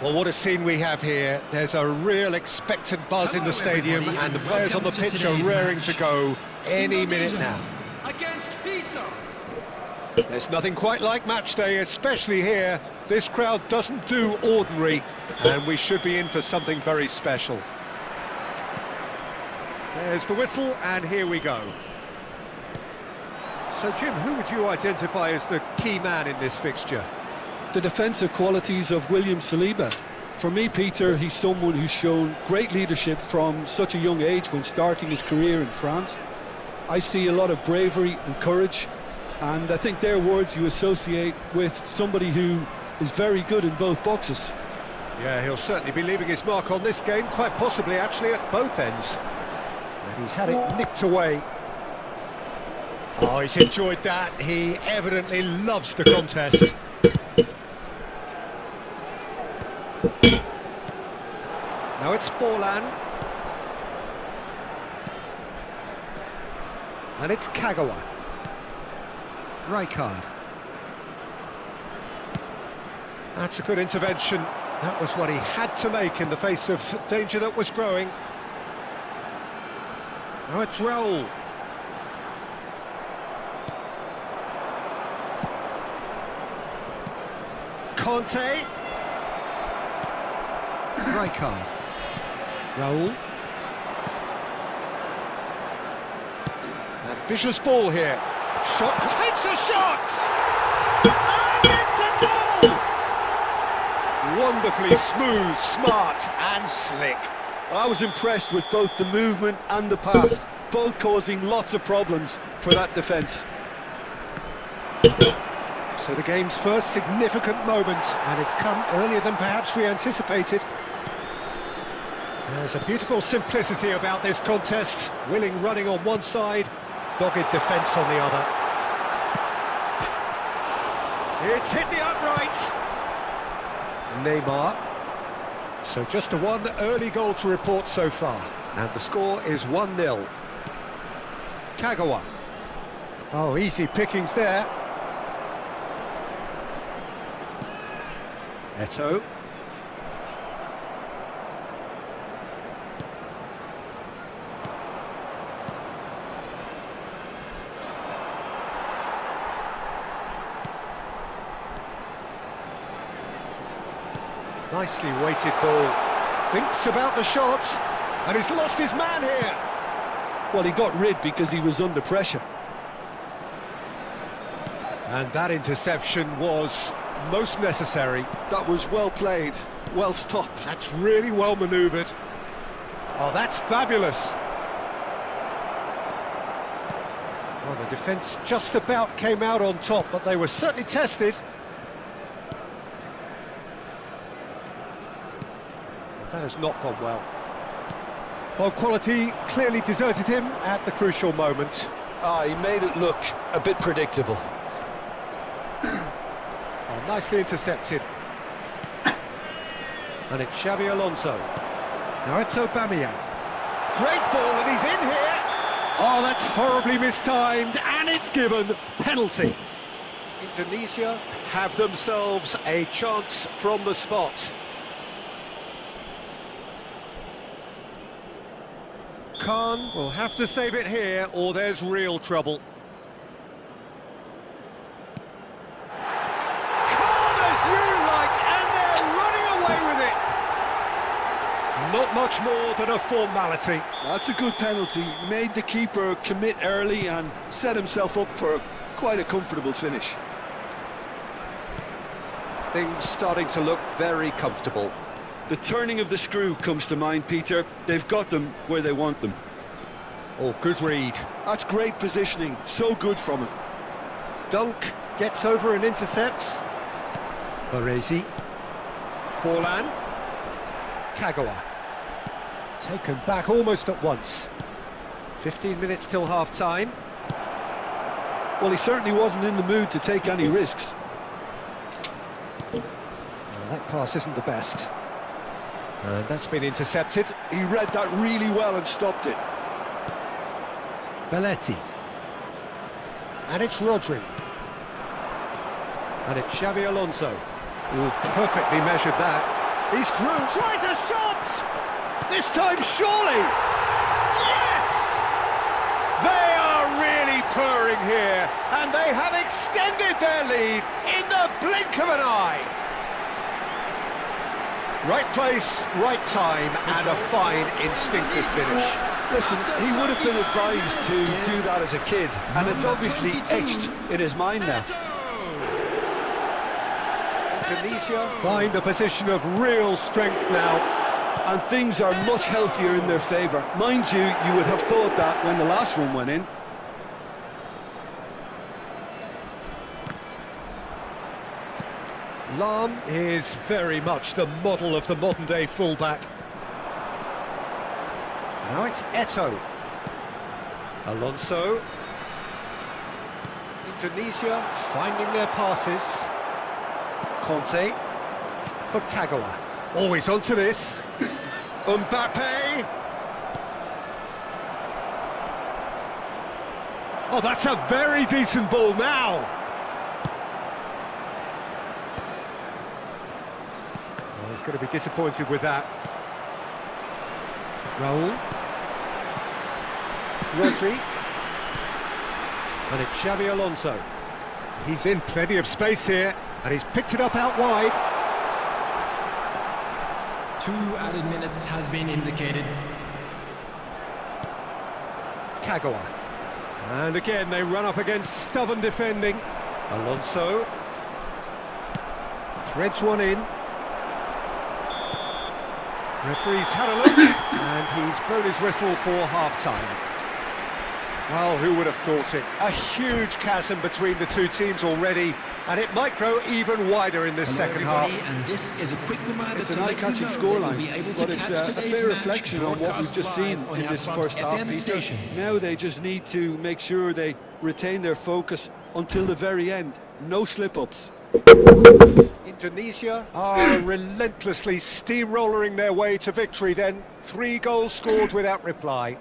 Well, what a scene we have here. There's a real expectant buzz in the stadium, and the players on the pitch are raring to go any minute now. Against Pisa. There's nothing quite like match day, especially here. This crowd doesn't do ordinary, and we should be in for something very special. There's the whistle, and here we go. So, Jim, who would you identify as the key man in this fixture? The defensive qualities of William Saliba. For me, Peter, he's someone who's shown great leadership from such a young age when starting his career in France. I see a lot of bravery and courage, and I think they're words you associate with somebody who is very good in both boxes. Yeah, he'll certainly be leaving his mark on this game, quite possibly actually at both ends. And he's had it nicked away. Oh, he's enjoyed that. He evidently loves the contest. Now it's Forlan. And it's Kagawa. Rijkaard. That's a good intervention. That was what he had to make in the face of danger that was growing. Now it's Raul. Conte. Rijkaard. Raul. Ambitious ball here. Shot, takes a shot! And it's a goal! Wonderfully smooth, smart and slick. I was impressed with both the movement and the pass, both causing lots of problems for that defence. So the game's first significant moment, and it's come earlier than perhaps we anticipated. There's a beautiful simplicity about this contest. Willing running on one side, dogged defence on the other. It's hit the upright. Neymar. So just a one early goal to report so far. And the score is 1-0. Kagawa. Oh, easy pickings there. Eto'o. Nicely weighted ball. Thinks about the shot, and he's lost his man here. Well, he got rid because he was under pressure. And that interception was most necessary. That was well played, well stopped. That's really well manoeuvred. Oh, that's fabulous. Well, the defence just about came out on top, but they were certainly tested. That has not gone well. Well, quality clearly deserted him at the crucial moment. He made it look a bit predictable. Oh, nicely intercepted. And it's Xabi Alonso. Now it's Aubameyang. Great ball, and he's in here. Oh, that's horribly mistimed, and it's given. Penalty. Indonesia have themselves a chance from the spot. Khan will have to save it here, or there's real trouble. Khan as you like, and they're running away with it. Not much more than a formality. That's a good penalty. Made the keeper commit early and set himself up for quite a comfortable finish. Things starting to look very comfortable. The turning of the screw comes to mind, Peter. They've got them where they want them. Oh, good read. That's great positioning. So good from him. Dunk gets over and intercepts. Baresi. Forlan. Kagawa. Taken back almost at once. 15 minutes till half-time. Well, he certainly wasn't in the mood to take any risks. Well, that pass isn't the best. And that's been intercepted. He read that really well and stopped it. Belletti. And it's Rodri. And it's Xabi Alonso. Oh, perfectly measured that. He's through. Tries a shot! This time, surely! Yes! They are really purring here, and they have extended their lead in the blink of an eye. Right place, right time, and a fine instinctive finish. Listen, he would have been advised to do that as a kid, and it's obviously etched in his mind now. Tunisia find a position of real strength now. And things are much healthier in their favour. Mind you, you would have thought that when the last one went in. Lahm is very much the model of the modern-day fullback. Now it's Eto'o. Alonso. Indonesia finding their passes. Conte for Kagawa. Always onto this. Mbappe. Oh, that's a very decent ball now. Oh, he's going to be disappointed with that. Raul. Rodri. And it's Xabi Alonso. He's in plenty of space here, and he's picked it up out wide. 2 added minutes has been indicated. Kagawa. And again, they run up against stubborn defending. Alonso. Threads one in. Referee's had a look, and he's blown his whistle for half-time. Well, who would have thought it? A huge chasm between the two teams already, and it might grow even wider in this second half. And this is a quick reminder. It's an eye-catching scoreline, but it's a fair reflection on what we've just seen in this first half, Peter. Now they just need to make sure they retain their focus until the very end. No slip-ups. Indonesia are relentlessly steamrollering their way to victory then. 3 goals scored without reply.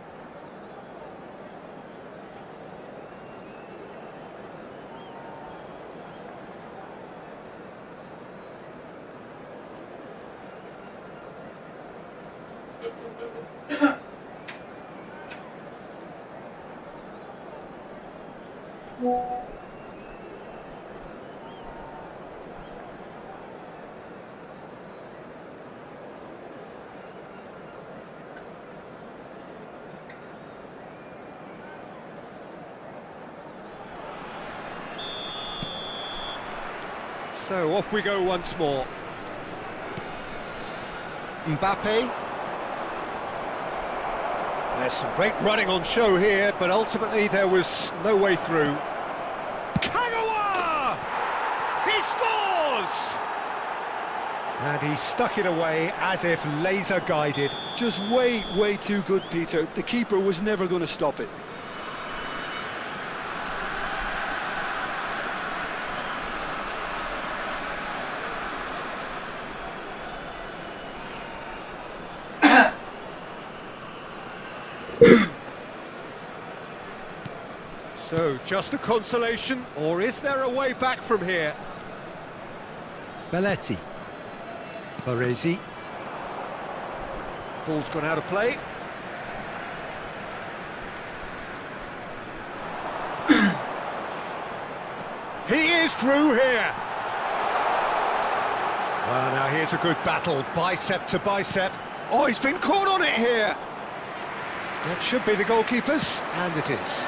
So off we go once more. Mbappe. There's some great running on show here, but ultimately there was no way through. Kagawa! He scores! And he stuck it away as if laser guided. Just way too good, Peter. The keeper was never going to stop it. So, just a consolation, or is there a way back from here? Belletti. Baresi. Ball's gone out of play. He is through here. Well, now here's a good battle, bicep to bicep. Oh, he's been caught on it here. That should be the goalkeepers, and it is.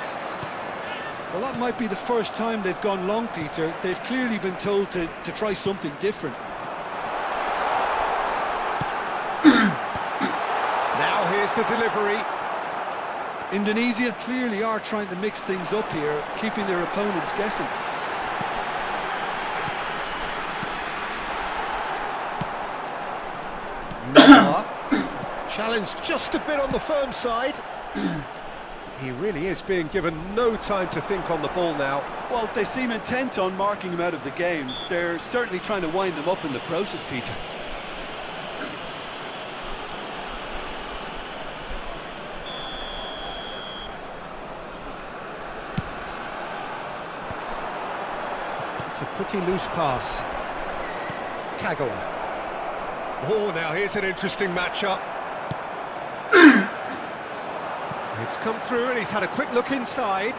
Well, that might be the first time they've gone long, Peter. They've clearly been told to try something different. Now here's the delivery. Indonesia clearly are trying to mix things up here, keeping their opponents guessing. Challenged just a bit on the firm side. He really is being given no time to think on the ball now. Well, they seem intent on marking him out of the game. They're certainly trying to wind him up in the process, Peter. It's a pretty loose pass. Kagawa. Oh, now here's an interesting matchup. It's come through and he's had a quick look inside.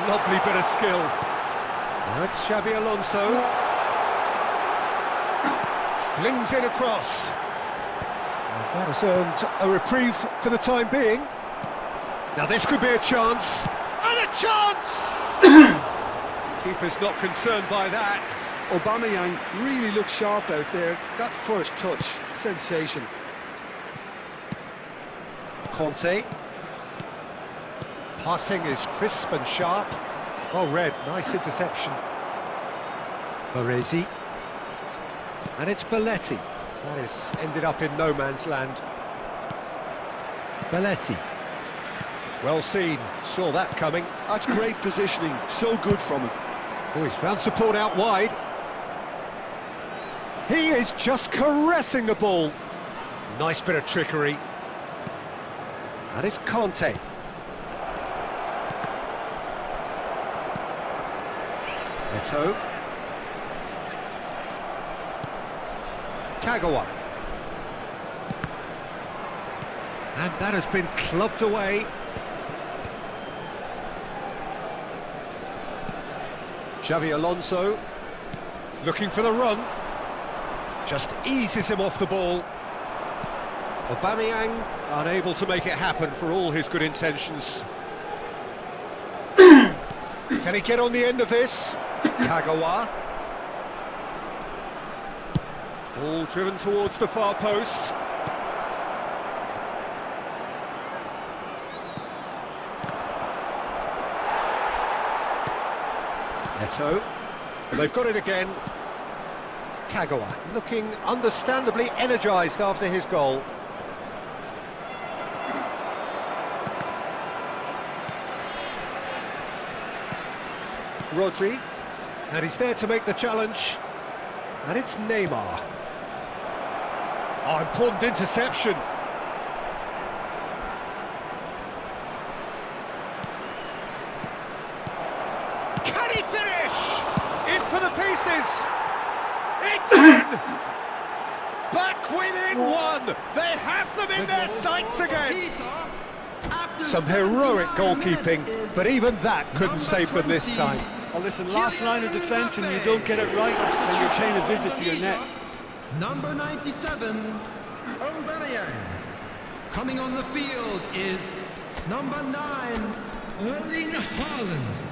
Lovely bit of skill. Now it's Xabi Alonso. Flings it across. And that has earned a reprieve for the time being. Now this could be a chance. And a chance! Keeper's not concerned by that. Aubameyang really looked sharp out there. That first touch, sensation. Conte. Passing is crisp and sharp. Oh, Red, nice interception. Baresi. And it's Belletti. That has ended up in no man's land. Belletti. Well seen, saw that coming. That's great positioning, so good from him. Oh, he's found support out wide. He is just caressing the ball. Nice bit of trickery. And it's Conte. Eto'o. Kagawa. And that has been clubbed away. Xabi Alonso. Looking for the run. Just eases him off the ball. Aubameyang unable to make it happen for all his good intentions. Can he get on the end of this? Kagawa. Ball driven towards the far post. Eto'o. They've got it again. Kagawa looking understandably energised after his goal. Rodri, and he's there to make the challenge, and it's Neymar. Oh, important interception. Can he finish? In for the pieces. It's in. Back within one. They have them in their sights again. Some heroic goalkeeping, but even that couldn't save them this time. Well, listen, last line of defence and you don't get it right, then you're paying a visit to your net. Number 97, Aubameyang. Coming on the field is number 9, Erling Haaland.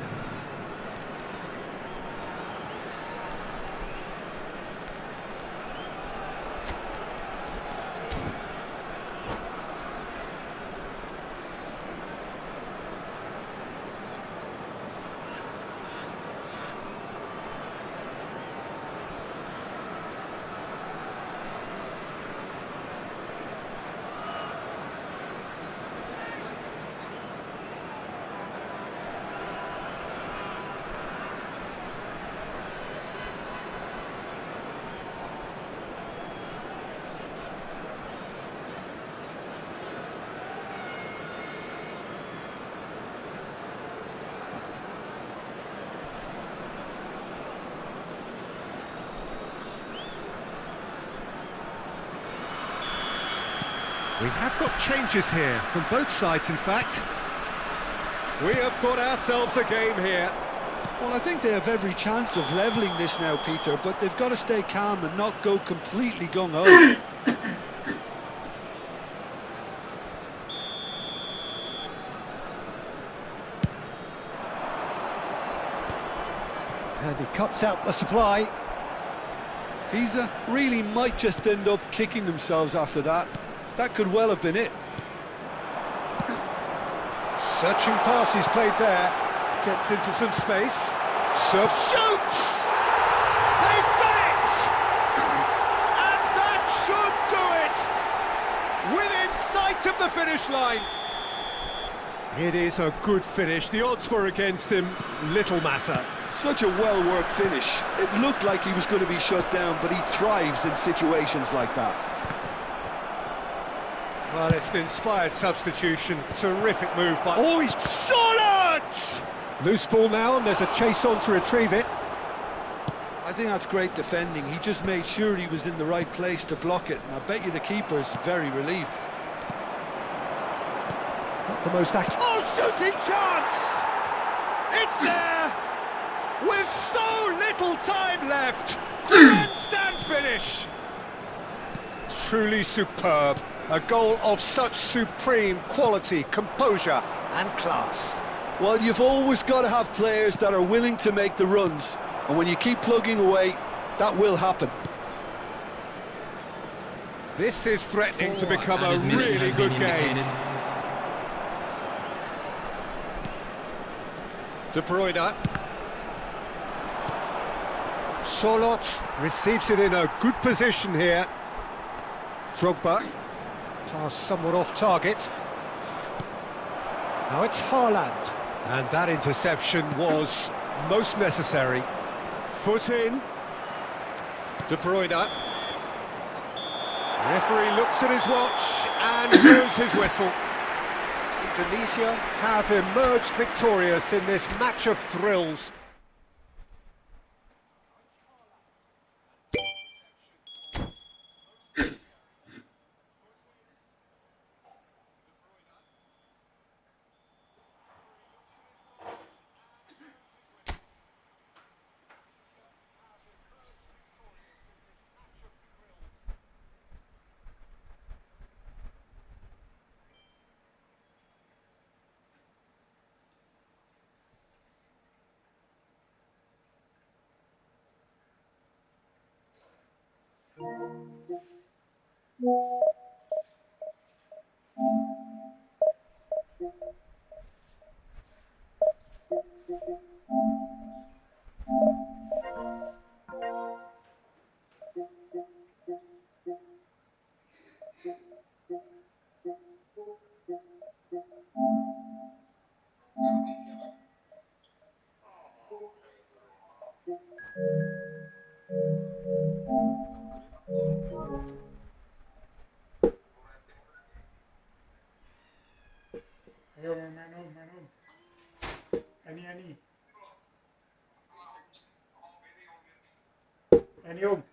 We have got changes here, from both sides in fact. We have got ourselves a game here. Well, I think they have every chance of levelling this now, Peter, but they've got to stay calm and not go completely gung-ho. And he cuts out the supply. Pisa really might just end up kicking themselves after that. That could well have been it. Searching pass he's played there. Gets into some space. Serves, shoots! They've done it! And that should do it! Within sight of the finish line. It is a good finish. The odds were against him. Little matter. Such a well-worked finish. It looked like he was going to be shut down, but he thrives in situations like that. Well, it's an inspired substitution. Terrific move by... Oh, he's solid! Loose ball now, and there's a chase on to retrieve it. I think that's great defending. He just made sure he was in the right place to block it, and I bet you the keeper's very relieved. Not the most accurate. Oh, shooting chance! It's there! With so little time left! Grandstand finish! Truly superb. A goal of such supreme quality, composure and class. Well, you've always got to have players that are willing to make the runs, and when you keep plugging away, that will happen. This is threatening to become a really good game. De Bruyne. Solot receives it in a good position here. Drogba. Pass somewhat off target. Now it's Haaland. And that interception was most necessary. Foot in. De Bruyne. Referee looks at his watch and blows his whistle. Indonesia have emerged victorious in this match of thrills. Ayo main om. Ani. Ini om.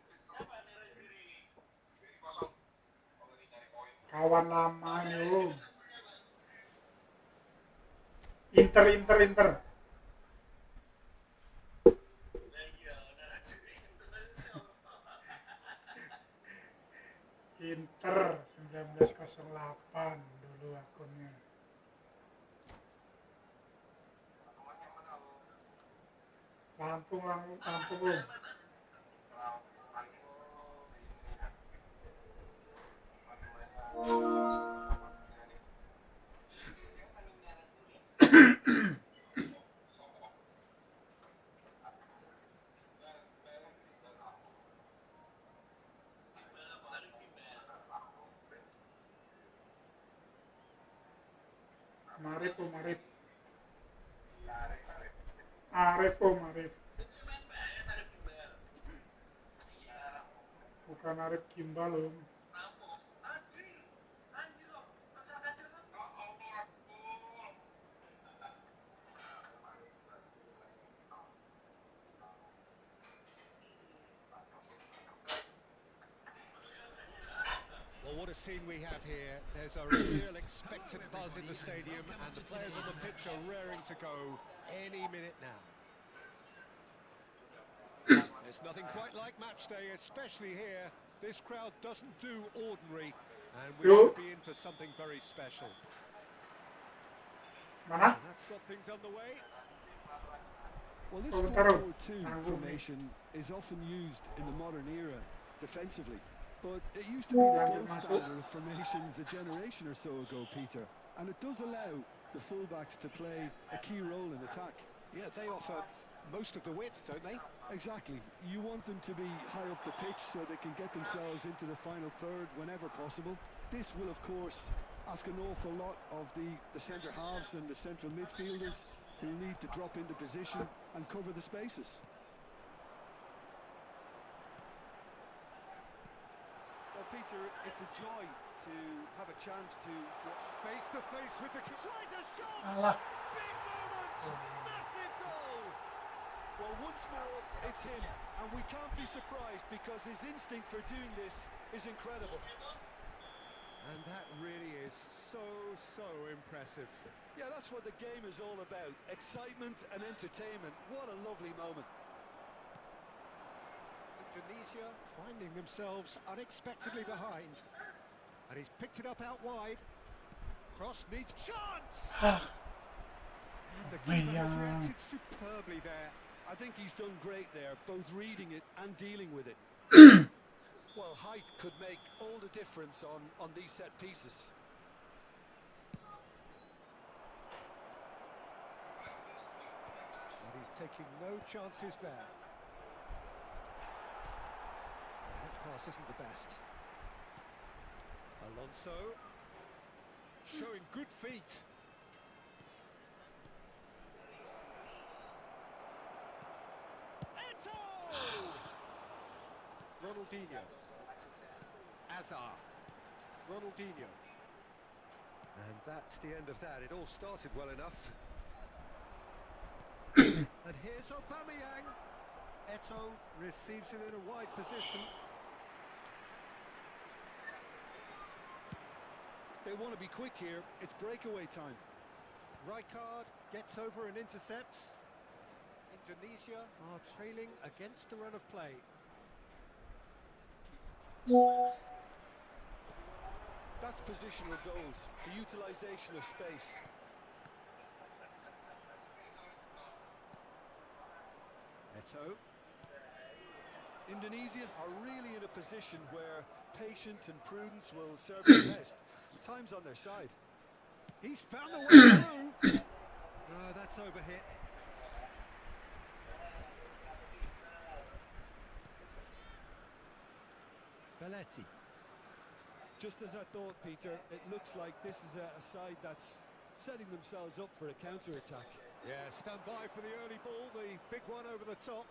Kawan lama ini om. Inter. Inter 1908 dulu akunnya. Lampung om. Arif. Bukan Arif Kimbal om. Well, what a scene we have here. There's a real expectant buzz in the stadium and the players on the pitch are raring to go any minute now. There's nothing quite like match day, especially here. This crowd doesn't do ordinary, and we should be in for something very special. Mana? And that's got things underway. Well, this 4-4-2 formation is often used in the modern era defensively, but it used to be the gold standard of formations a generation or so ago, Peter, and it does allow the fullbacks to play a key role in attack. Yeah, they offer most of the width, don't they? Exactly. You want them to be high up the pitch so they can get themselves into the final third whenever possible. This will, of course, ask an awful lot of the centre halves and the central midfielders who need to drop into position and cover the spaces. Well, Peter, it's a joy to have a chance to Face to face with the... Tries a shot! Alah. Big moment! Massive goal! Well, once more, it's him, and we can't be surprised because his instinct for doing this is incredible. And that really is so impressive. Yeah, that's what the game is all about. Excitement and entertainment. What a lovely moment. Indonesia finding themselves unexpectedly behind. And he's picked it up out wide. Cross needs chance! And the keeper has reacted superbly there. I think he's done great there, both reading it and dealing with it. Well, height could make all the difference on these set pieces. And he's taking no chances there. That pass isn't the best. Alonso showing good feet. Eto'o! Ronaldinho. Azar. Ronaldinho. And that's the end of that. It all started well enough. And here's Aubameyang. Eto'o receives it in a wide position. They want to be quick here. It's breakaway time. Rijkaard gets over and intercepts. Indonesia are trailing against the run of play. That's positional goals, the utilisation of space. Eto'o. Indonesia are really in a position where patience and prudence will serve them best. Time's on their side. He's found the way through. No, that's overhit. Belletti. Just as I thought, Peter, it looks like this is a side that's setting themselves up for a counter-attack. Yeah, stand by for the early ball, the big one over the top.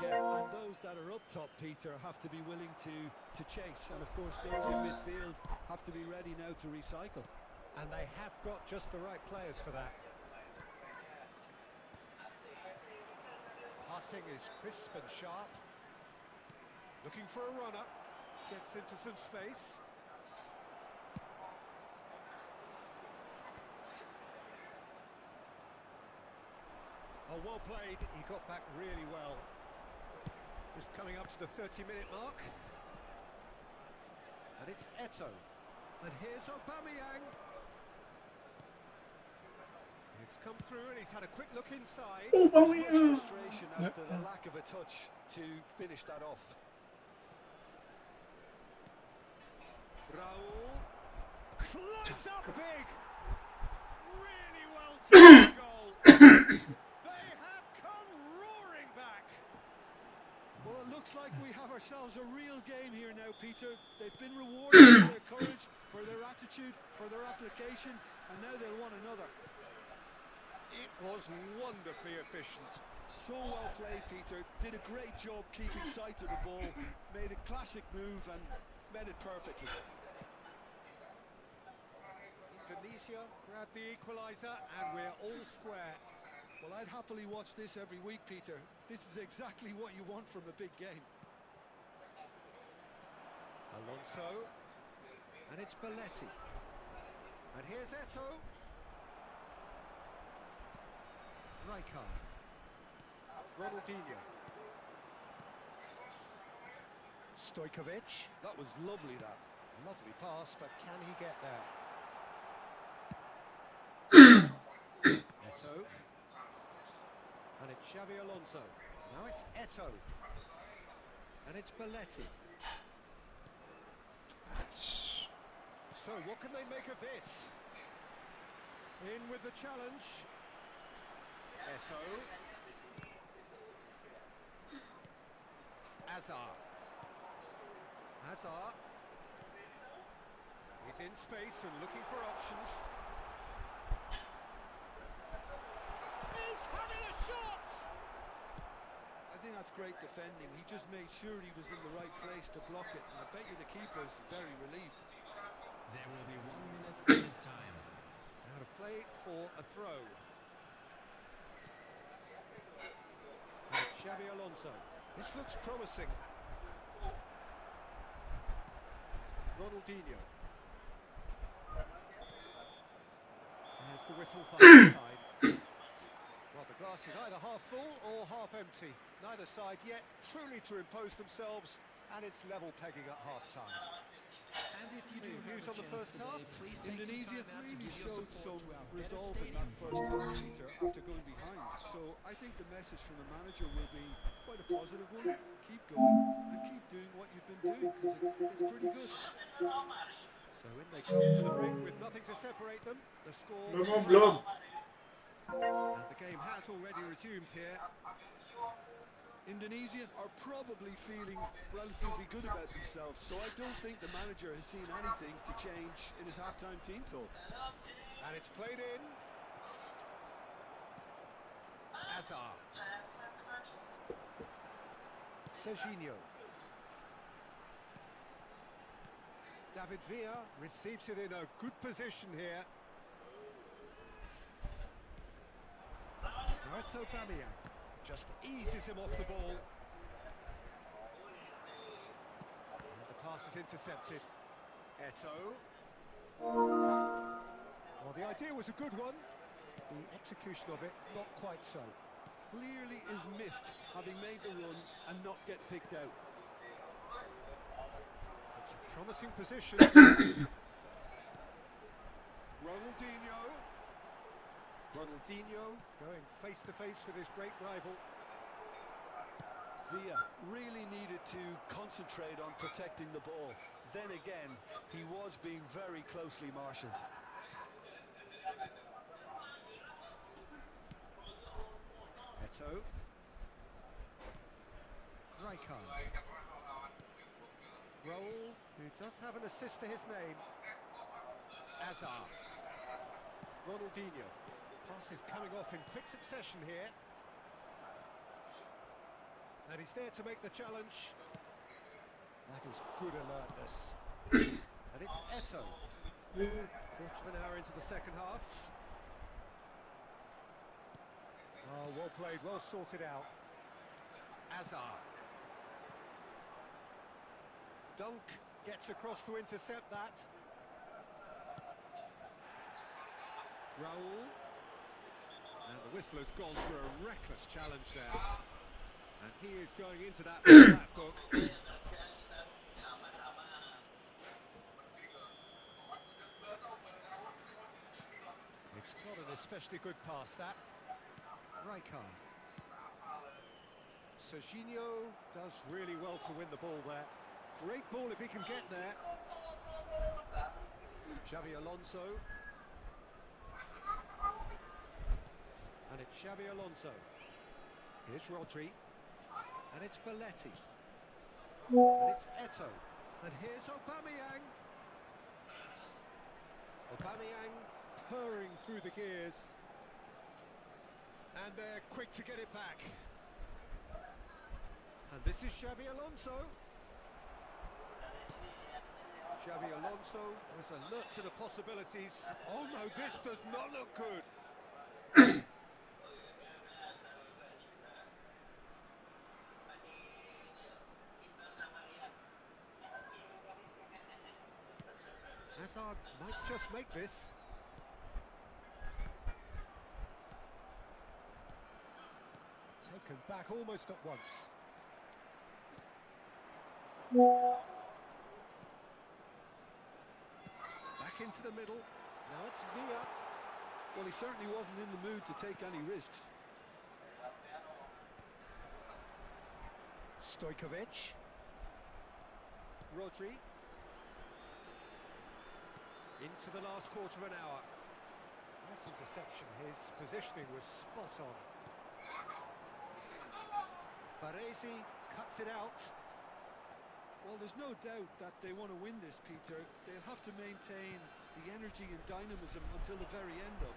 Yeah, and those that are up top, Peter, have to be willing to chase. And of course, those in midfield have to be ready now to recycle. And they have got just the right players for that. Passing is crisp and sharp. Looking for a runner. Gets into some space. Oh, well played. He got back really well. Just coming up to the 30-minute mark. And it's Eto'o. And here's Aubameyang. It's come through and he's had a quick look inside. There's much frustration as to the lack of a touch to finish that off. Raul climbs up big. Really well taken goal. They have come roaring back. Well, it looks like we have ourselves a real game here now, Peter. They've been rewarded for their courage, for their attitude, for their application, and now they'll want another. It was wonderfully efficient. So well played, Peter. Did a great job keeping sight of the ball, made a classic move and met it perfectly. Indonesia grabbed the equaliser and we're all square. Well, I'd happily watch this every week, Peter. This is exactly what you want from a big game. Alonso. And it's Belletti. And here's Eto'o. Rijkaard. Ronaldinho. Stojkovic. That was lovely, that. Lovely pass, but can he get there? Eto'o. And it's Xabi Alonso. Now it's Eto'o. And it's Belletti. So what can they make of this? In with the challenge. Eto'o. Azar. Azar. He's He's in space and looking for options. He's having a shot! I think that's great defending. He just made sure he was in the right place to block it. And I bet you the keeper's very relieved. There will be 1 minute added time. Out of play for a throw. And Xabi Alonso. This looks promising. Ronaldinho. There's the whistle for half-time. Well, the glass is either half full or half empty. Neither side yet truly to impose themselves, and it's level pegging at half-time. And if you So your views on the first half? Indonesia really showed some resolve in that first half, Peter, after going behind. So I think the message from the manager will be quite a positive one. Keep going and keep doing what you've been doing, because it's pretty good. So in they come to the ring with nothing to separate them. The score... Belum. And the game has already resumed here. Indonesia are probably feeling relatively good about themselves, so I don't think the manager has seen anything to change in his half-time team talk. And it's played in. Azar. Serginho. David Villa receives it in a good position here. Now it's Aubameyang. Just eases him off the ball. And the pass is intercepted. Eto'o. Well, the idea was a good one. The execution of it, not quite so. Clearly is miffed, having made the run and not get picked out. It's a promising position. Ronaldinho going face to face with his great rival. Villa really needed to concentrate on protecting the ball. Then again, he was being very closely marshalled. Eto'o. Rijkaard. Raul, who does have an assist to his name. Azar. Ronaldinho. Pass is coming off in quick succession here. And he's there to make the challenge. That is good alertness. And it's Eto'o. Quarter of an hour into the second half. Oh, well played, well sorted out. Azar. Dunk gets across to intercept that. Raul. And the whistler's gone for a reckless challenge there. And he is going into that flat book. It's not an especially good pass, that. Rijkaard. Serginho does really well to win the ball there. Great ball if he can get there. Xabi Alonso. And it's Xabi Alonso. Here's Rodri. And it's Belletti. And it's Eto'o. And here's Aubameyang. Aubameyang purring through the gears. And they're quick to get it back. And this is Xabi Alonso. Xabi Alonso was alert to the possibilities. Oh no, this does not look good. Hazard might just make this. Taken back almost at once. Back into the middle. Now it's Villa. Well, he certainly wasn't in the mood to take any risks. Stojkovic. Rodri. Into the last quarter of an hour. Nice interception. His positioning was spot on. Baresi cuts it out. Well, there's no doubt that they want to win this, Peter. They'll have to maintain the energy and dynamism until the very end, though.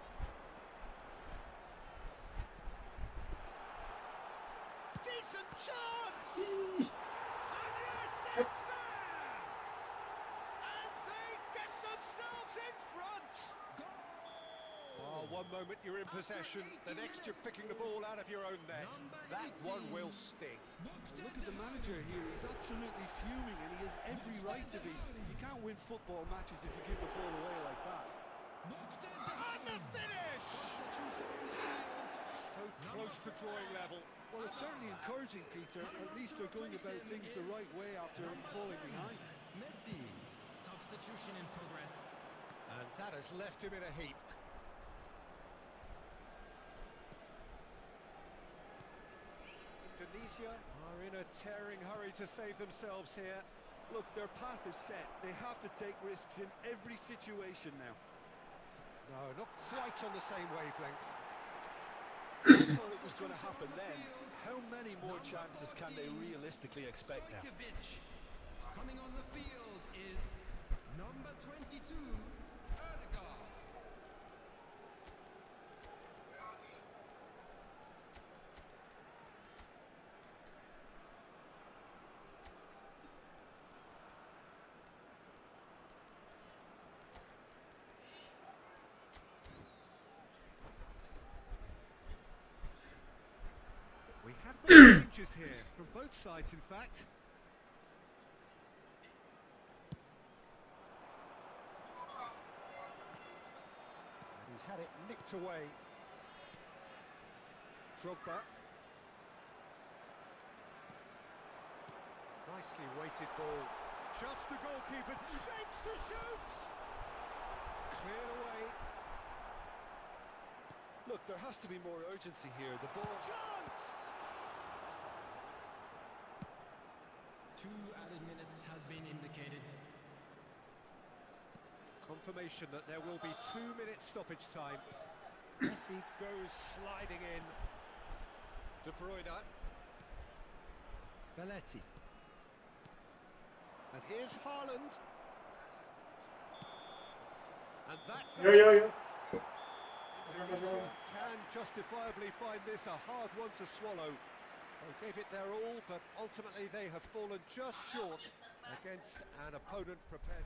Decent chance! And yes, it's there! And they get themselves in front! Oh, one moment you're in possession, the next you're picking the ball out of your own net. That one will sting. Look at the manager here, he's absolutely fuming and he has every right to be. You can't win football matches if you give the ball away like that. And the finish! So close to drawing level. Well, it's certainly encouraging, Peter. At least they're going about things the right way after falling behind. Messi. Substitution in progress. And that has left him in a heap. Indonesia are in a tearing hurry to save themselves here. Look, their path is set. They have to take risks in every situation now. No, not quite on the same wavelength. I thought it was going to happen then. How many more chances can they realistically expect now? Stojkovic. Coming on the field is number 22, Ødegaard. We have got changes here from both sides, in fact. And he's had it nicked away. Drogba. Nicely weighted ball. Just the goalkeeper's shapes to shoot! Cleared away. Look, there has to be more urgency here. The ball... Chance! 2 added minutes has been indicated. Confirmation that there will be 2-minute stoppage time. Messi goes sliding in. De Bruyne. Belletti. And here's Haaland. And that's Yo, yo, yo. Indonesia can justifiably find this a hard one to swallow. They gave it their all, but ultimately they have fallen just short against an opponent prepared.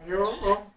Ayo Om.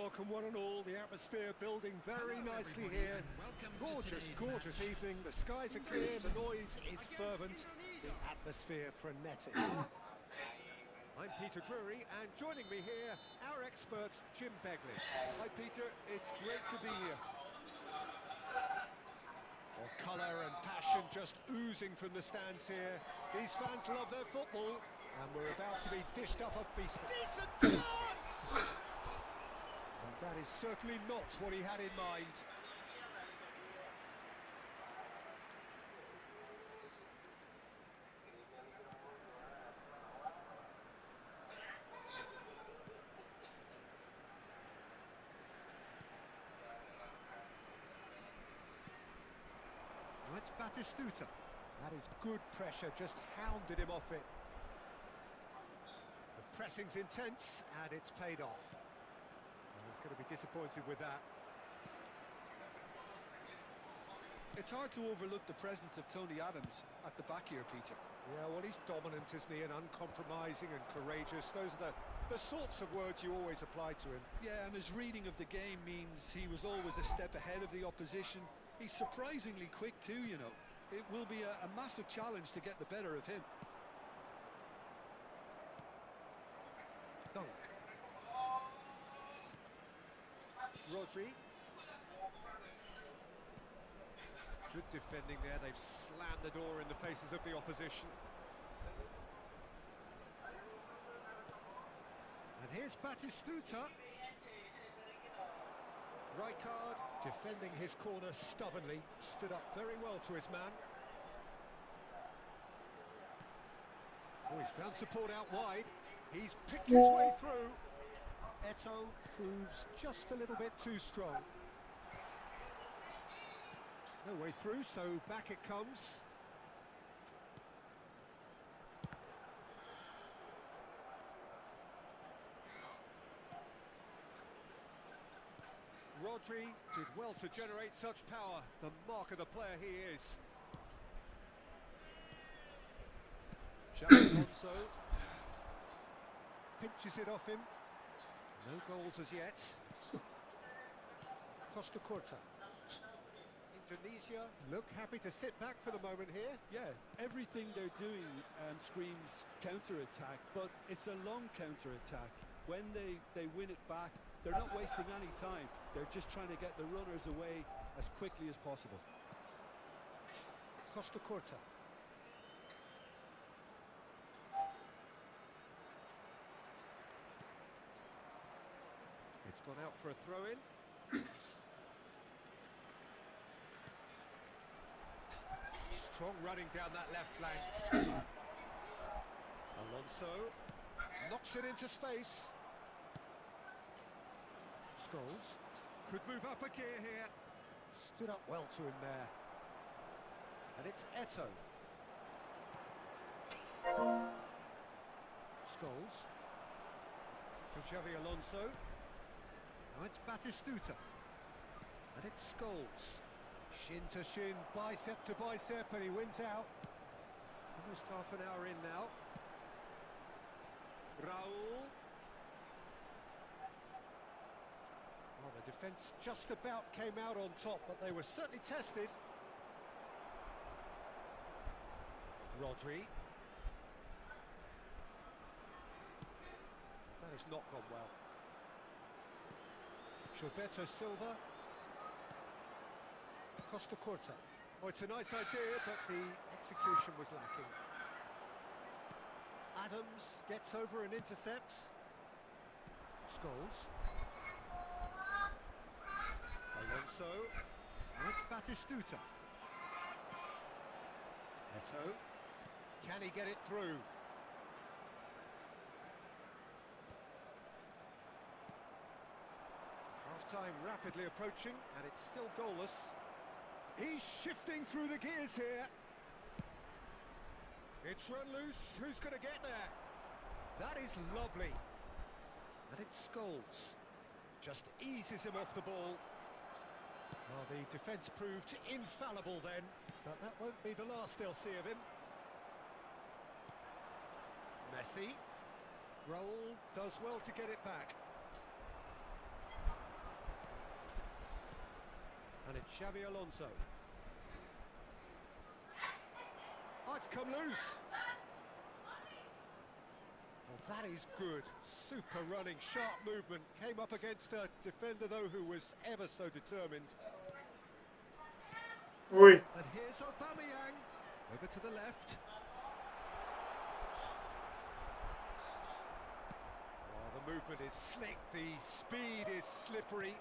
welcome one and all. The atmosphere building very nicely here. Gorgeous evening. The skies are clear, the noise is fervent, the atmosphere frenetic. I'm Peter Drury, and joining me here, our expert, Jim Begley. Hi Peter, it's great to be here. Well, colour and passion just oozing from the stands here. These fans love their football, and we're about to be dished up a feast. Decent chance! And that is certainly not what he had in mind. Now it's Batistuta. That is good pressure, just hounded him off it. The pressing's intense, and it's paid off. And he's going to be disappointed with that. It's hard to overlook the presence of Tony Adams at the back here, Peter. Yeah, well, he's dominant, isn't he, and uncompromising and courageous. Those are the sorts of words you always apply to him. Yeah, and his reading of the game means he was always a step ahead of the opposition. He's surprisingly quick too, you know. It will be a massive challenge to get the better of him. Dunk. Rodri. Good defending there. They've slammed the door in the faces of the opposition. And here's Batistuta. Rijkaard defending his corner stubbornly, stood up very well to his man. Oh, he's found support out wide. He's picked his way through. Eto'o proves just a little bit too strong. No way through, so back it comes. Rodri did well to generate such power, the mark of the player he is. Xabi Alonso pinches it off him. No goals as yet. Costa Curta. Indonesia look happy to sit back for the moment here. Yeah, everything they're doing screams counter-attack, but it's a long counter-attack. When they win it back, they're not wasting any time. They're just trying to get the runners away as quickly as possible. Costa Curta. It's gone out for a throw-in. Strong running down that left flank. Alonso knocks it into space. Scholes could move up a gear here. Stood up well to him there. And it's Eto'o. Scholes. For Xabi Alonso. Now it's Batistuta. And it's Scholes. Shin to shin, bicep to bicep, and he wins out. Almost half an hour in now. Raul. Oh, the defence just about came out on top, but they were certainly tested. Rodri. That has not gone well. Gilberto Silva. Costa Curta. Oh, it's a nice idea, but the execution was lacking. Adams gets over and intercepts. Scholes. Alonso. And it's Batistuta. Eto'o. Can he get it through? Half-time rapidly approaching, and it's still goalless. He's shifting through the gears here. It's run loose. Who's going to get there? That is lovely. And it's Scholes. Just eases him off the ball. Well, the defence proved infallible then, but that won't be the last they'll see of him. Messi. Raul does well to get it back. Xabi Alonso. Oh, it's come loose. Well, that is good. Super running, sharp movement. Came up against a defender, though, who was ever so determined. Ui, And here's Aubameyang. Over to the left. Oh, the movement is slick. The speed is slippery.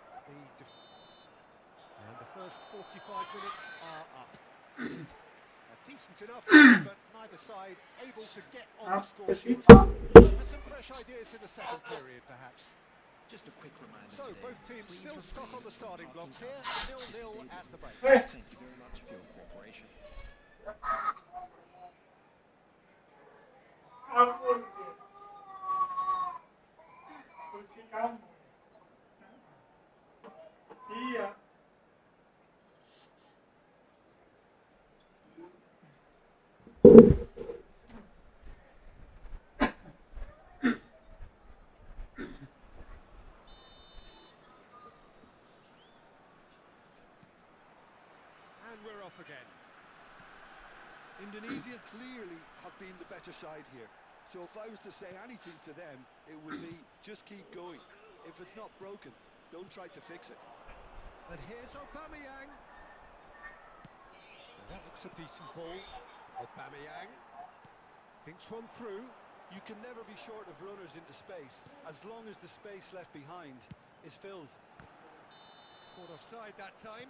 And the first 45 minutes are up. A decent enough game, but neither side able to get on the apa score sih? sheet. For some fresh ideas in the second period, perhaps. Just a quick reminder. So, today, both teams please still stuck on the starting blocks here. 0-0 at the break. Eh, Thank you very much for your cooperation. ampun. Kursi kamu. Iya. And we're off again. Indonesia clearly have been the better side here. So if I was to say anything to them, it would be just keep going. If it's not broken, don't try to fix it. And here's Aubameyang. Now that looks a decent ball. Aubameyang thinks one through. You can never be short of runners into space, as long as the space left behind is filled. Caught offside that time.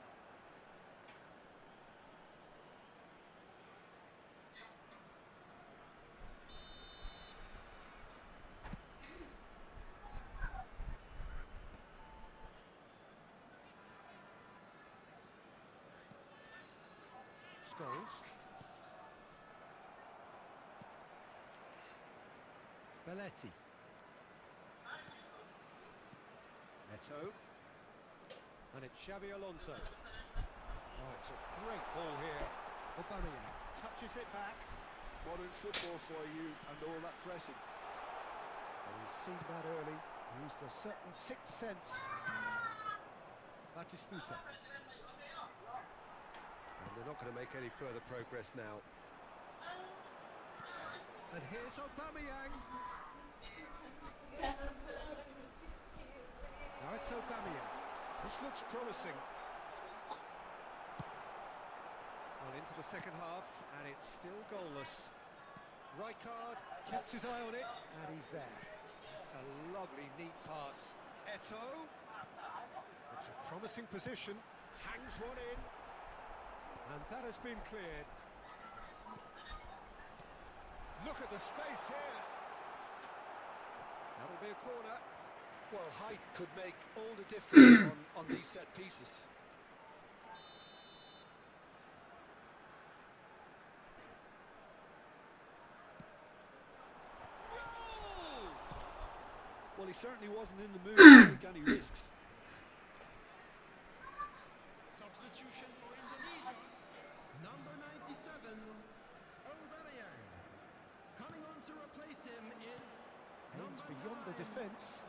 Scholes. Belletti. Eto'o. And it's Xabi Alonso. Oh, it's a great ball here. Aubameyang touches it back. Modern football for you and all that pressing. And he's seen that early. Used a certain sixth sense. Batistuta. And they're not going to make any further progress now. And here's Aubameyang. Now it's Aubameyang. This looks promising. Well, into the second half, and it's still goalless. Rijkaard kept his eye on it, and he's there. It's a lovely, neat pass. Eto'o. It's a promising position. Hangs one in. And that has been cleared. Look at the space here. That'll be a corner. Well, height could make all the difference on these set pieces. Goal! Well, he certainly wasn't in the mood to take any risks. Substitution for Indonesia. Number 97, Aubameyang. Coming on to replace him is Aims beyond the defence.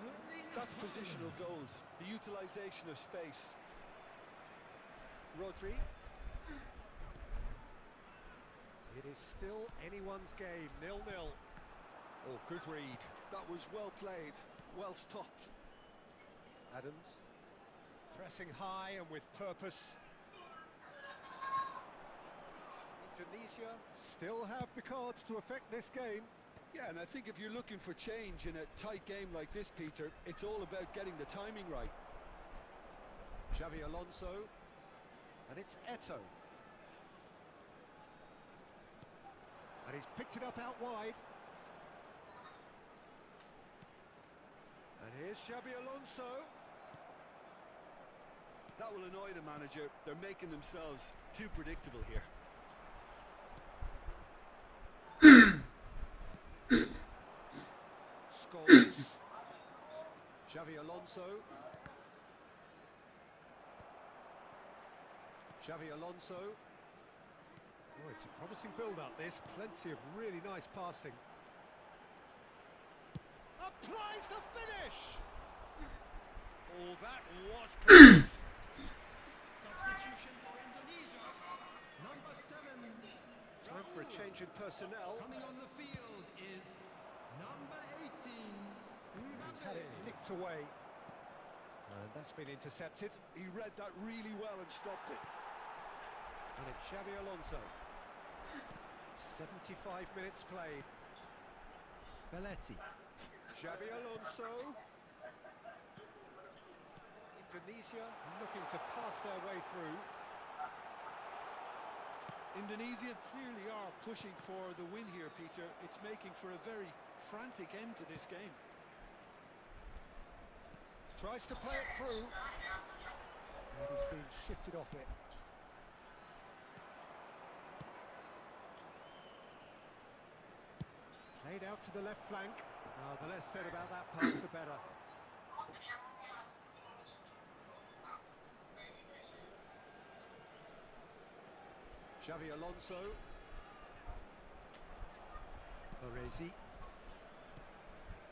That's positional gold, the utilisation of space. Rodri. It is still anyone's game, 0-0. Oh, good read. That was well played, well stopped. Adams. Pressing high and with purpose. Indonesia still have the cards to affect this game. Yeah, and I think if you're looking for change in a tight game like this, Peter, it's all about getting the timing right. Xabi Alonso. And it's Eto'o. And he's picked it up out wide. And here's Xabi Alonso. That will annoy the manager. They're making themselves too predictable here. Scholes. Xabi Alonso. Xavi Alonso. Oh, it's a promising build-up, this. Plenty of really nice passing. Applies the finish! Oh, that was close. substitution change in personnel. Coming on the field is number 18, He's had it Mbappe. nicked away. And that's been intercepted. He read that really well and stopped it. And it's Xabi Alonso. 75 minutes played. Belletti. Xabi Alonso. Indonesia looking to pass their way through. Indonesia clearly are pushing for the win here, Peter. It's making for a very frantic end to this game. Tries to play it through. And he's been shifted off it. Played out to the left flank. The less said about that pass, the better. Xabi Alonso. Baresi.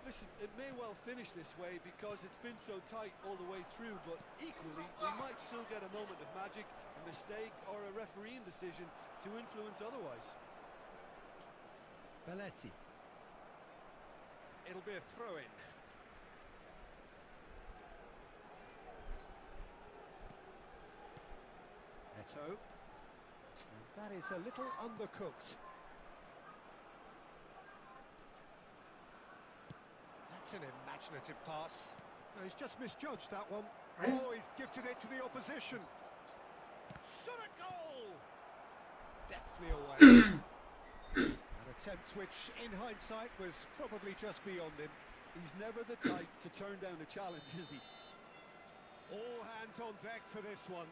Listen, it may well finish this way because it's been so tight all the way through, but equally, we might still get a moment of magic, a mistake, or a refereeing decision to influence otherwise. Belletti. It'll be a throw-in. Eto'o. And that is a little undercooked. That's an imaginative pass. No, he's just misjudged that one. Oh, he's gifted it to the opposition. Shot a goal! Deftly away. An attempt which, in hindsight, was probably just beyond him. He's never the type to turn down a challenge, is he? All hands on deck for this one.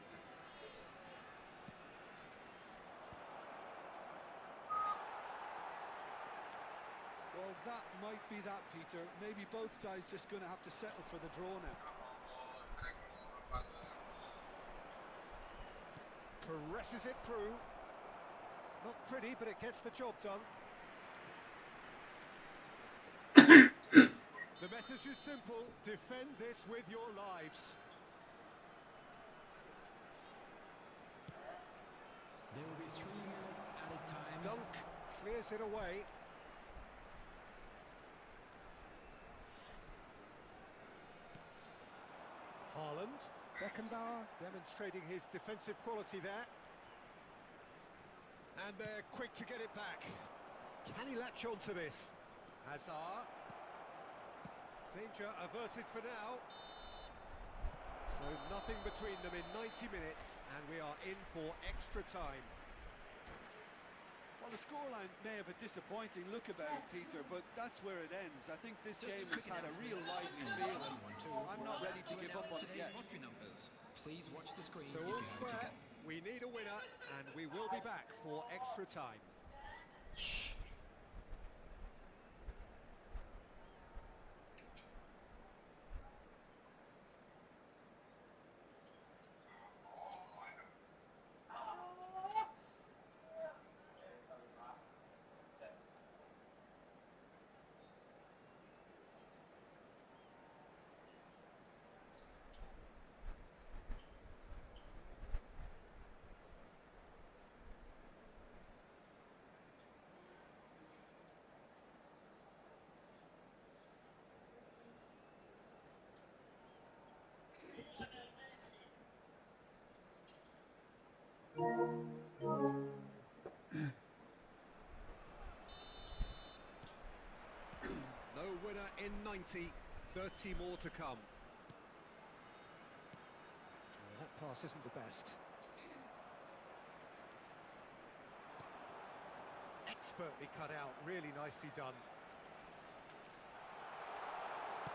Well, that might be that, Peter. Maybe both sides just going to have to settle for the draw now. Caresses it through. Not pretty, but it gets the job done. The message is simple. Defend this with your lives. There will be 3 minutes added time. Dunk clears it away. Haaland. Beckenbauer demonstrating his defensive quality there. And they're quick to get it back. Can he latch on to this? Hazard. Danger averted for now. So nothing between them in 90 minutes, and we are in for extra time. Well, the scoreline may have a disappointing look about it, Peter, but that's where it ends. I think this game has had a real lively feel, and I'm not ready to give up on it yet. Please watch the screen. So all square, we need a winner, and we will be back for extra time. No winner in 90, 30 more to come. Well, that pass isn't the best. Expertly cut out, really nicely done.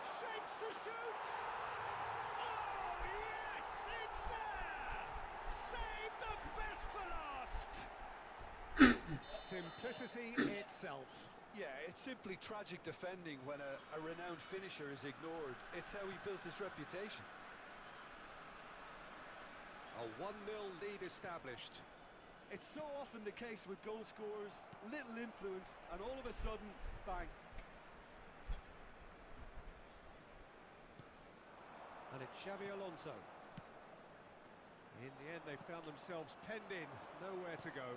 Shapes to shoot! Oh, yes, it's there! Save the best for last! Simplicity itself. Yeah, it's simply tragic defending when a renowned finisher is ignored. It's how he built his reputation. A 1-0 lead established. It's so often the case with goal scorers, little influence, and all of a sudden, bang. And it's Xabi Alonso. In the end, they found themselves penned in, nowhere to go.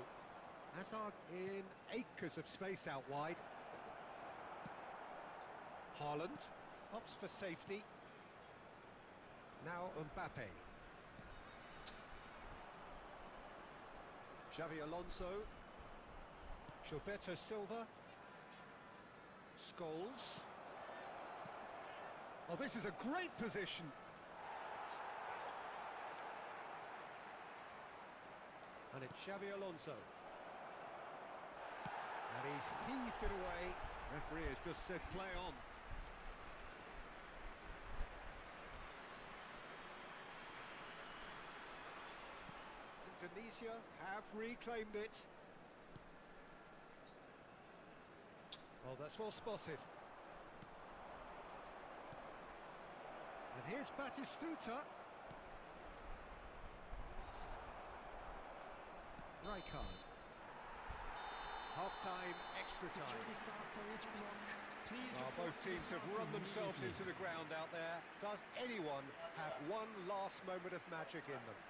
Hazard in acres of space out wide. Haaland opts for safety. Now Mbappe. Xavi Alonso. Gilberto Silva. Scholes. Oh, this is a great position. And it's Xavi Alonso. And he's heaved it away. Referee has just said play on. Indonesia have reclaimed it. Oh, that's well spotted. And here's Batistuta. Rijkaard. Half-time, extra time. Both teams have run themselves into the ground out there. Does anyone have one last moment of magic in them?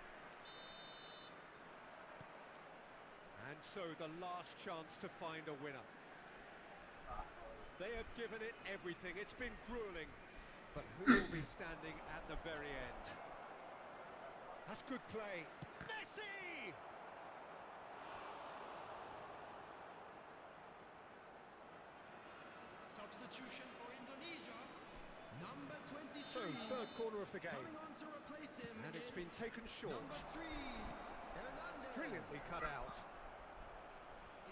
And so the last chance to find a winner. They have given it everything. It's been grueling. But who will be standing at the very end? That's good play. Messi! Substitution for Indonesia. Number 23. So, third corner of the game. Coming on to replace him. And it's been taken short. Number 3. Hernandez. Brilliantly cut out.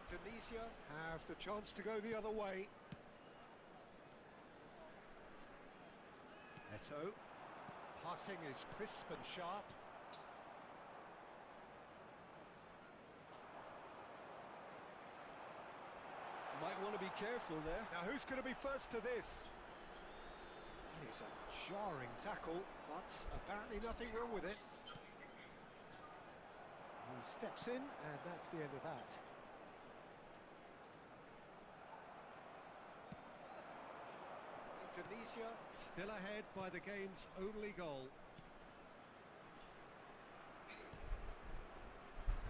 Indonesia have the chance to go the other way. Eto'o. Passing is crisp and sharp. Might want to be careful there. Now who's going to be first to this? That is a jarring tackle, but apparently nothing wrong with it. He steps in, and that's the end of that. Indonesia still ahead by the game's only goal.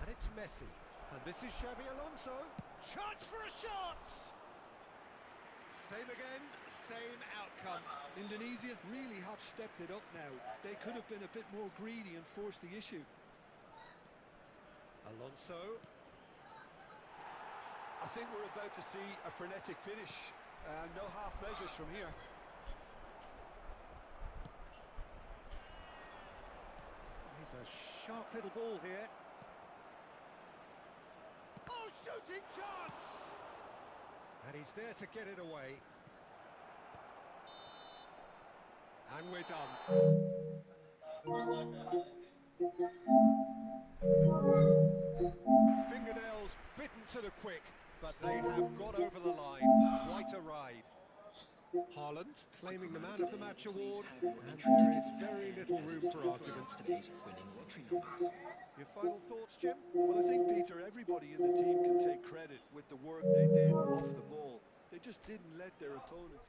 And it's Messi. And this is Xavi Alonso. Chance for a shot! Same again, same outcome. Indonesia really have stepped it up now. They could have been a bit more greedy and forced the issue. Alonso. I think we're about to see a frenetic finish. No half measures from here. He's a sharp little ball here. Oh, shooting chance! And he's there to get it away. And we're done. Fingernails bitten to the quick, but they have got over the line. Quite a ride. Haaland claiming the Man of the Match award, and there is very little room for argument. Your final thoughts, Jim? Well, I think, Peter, everybody in the team can take credit with the work they did off the ball. They just didn't let their opponents.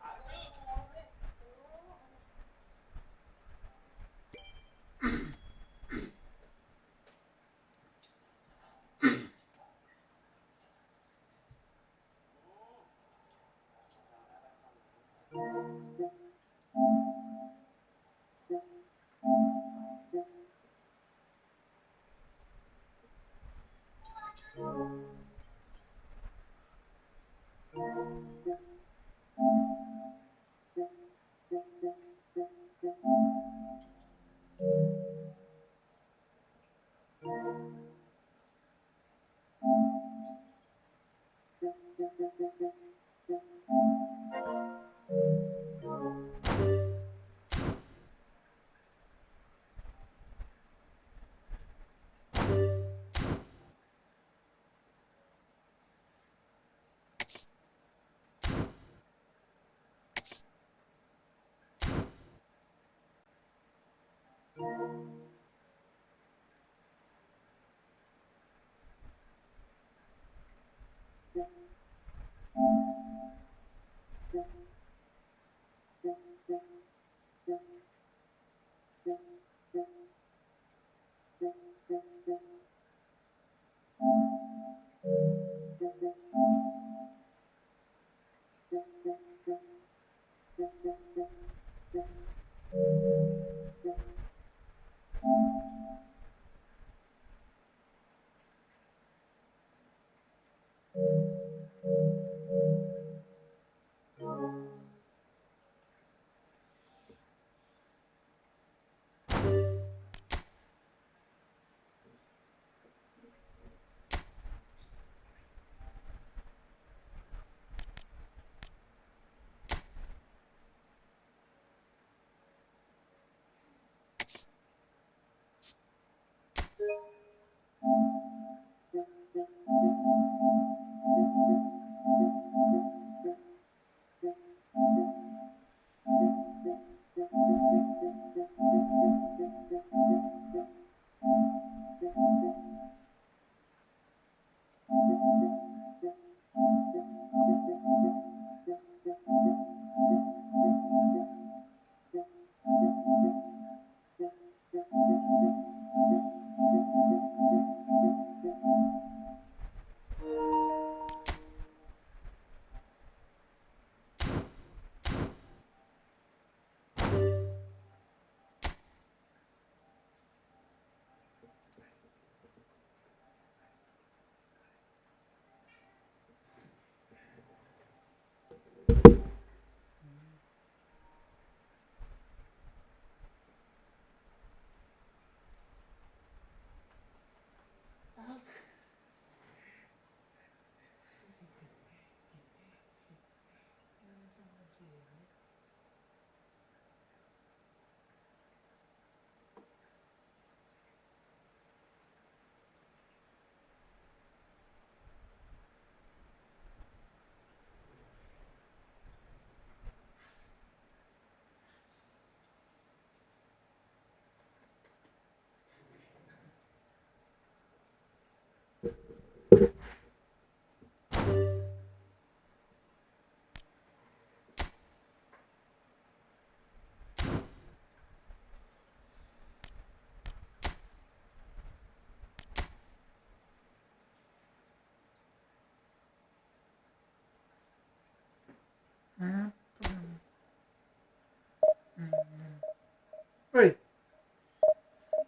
Ôi,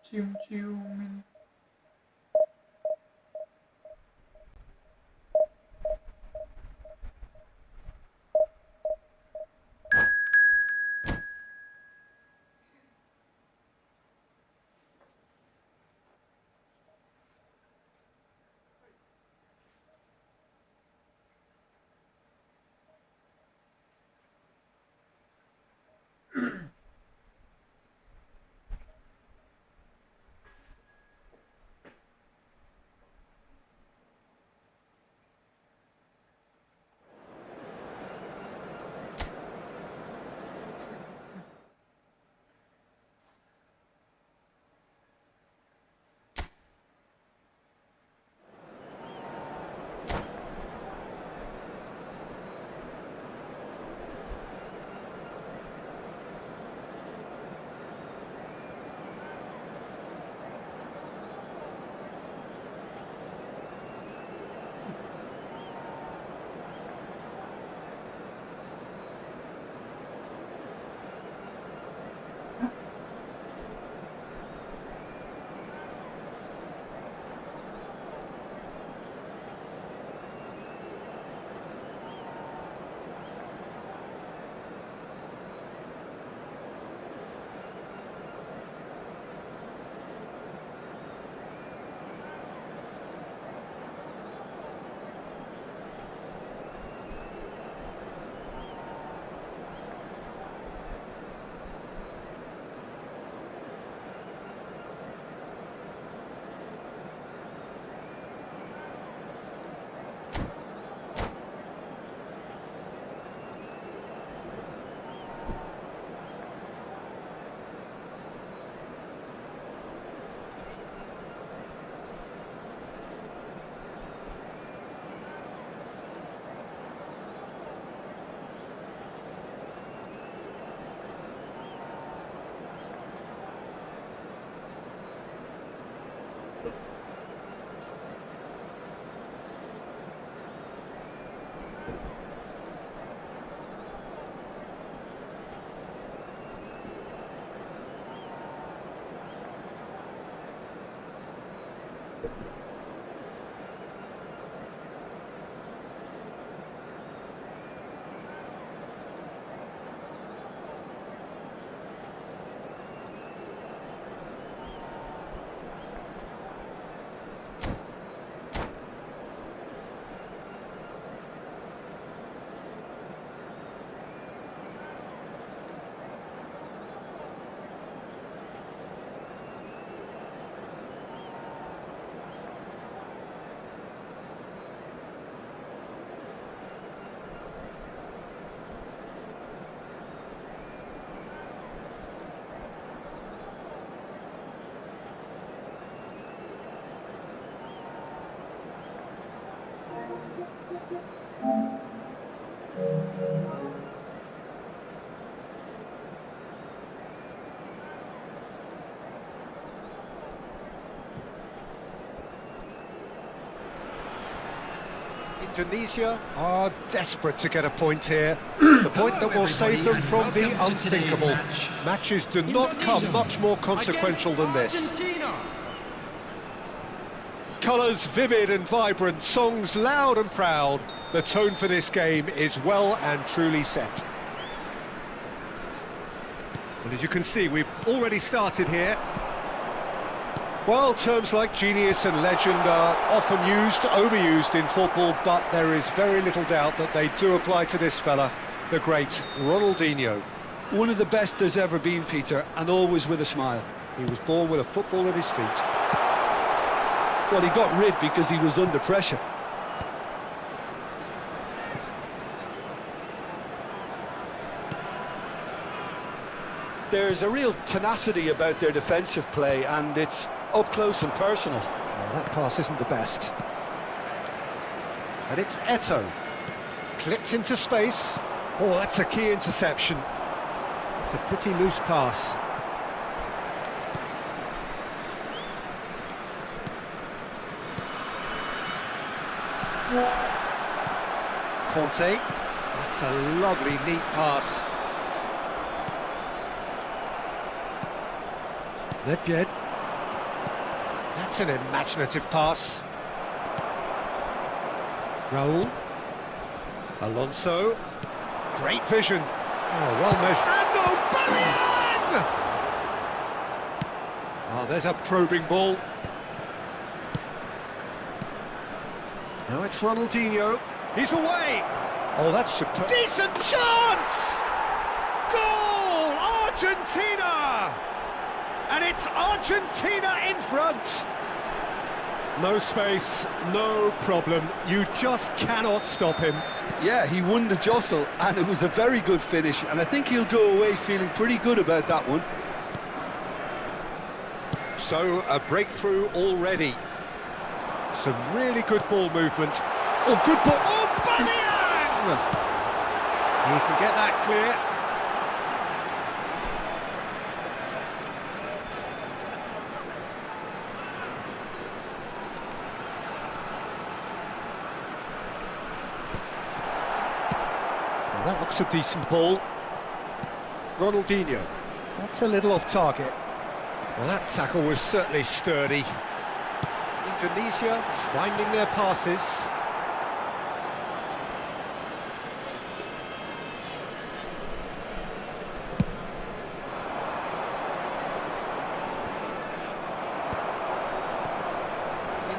chiêu chiêu mình. Indonesia are desperate to get a point here. The point that will save them from the unthinkable. Matches do not come much more consequential than this. Argentina. Colours vivid and vibrant, songs loud and proud. The tone for this game is well and truly set. And as you can see, we've already started here. Well, terms like genius and legend are often used, overused in football, but there is very little doubt that they do apply to this fella, the great Ronaldinho. One of the best there's ever been, Peter, and always with a smile. He was born with a football at his feet. Well, he got rid because he was under pressure. There's a real tenacity about their defensive play, and it's up close and personal. Well, that pass isn't the best. And it's Eto'o. Clipped into space. Oh, that's a key interception. It's a pretty loose pass. Conte. That's a lovely, neat pass. Nedved. That's an imaginative pass. Raul. Alonso. Great vision. Oh, well measured. And Aubameyang! Oh, there's a probing ball. Now it's Ronaldinho. He's away. Oh, that's superb. Decent chance! Goal! Argentina! And it's Argentina in front. No space, no problem. You just cannot stop him. Yeah, he won the jostle, and it was a very good finish, and I think he'll go away feeling pretty good about that one. So, a breakthrough already. Some really good ball movement. Oh, good ball. Oh, Aubameyang! He can get that clear. Well, that looks a decent ball. Ronaldinho. That's a little off target. Well, that tackle was certainly sturdy. Indonesia finding their passes.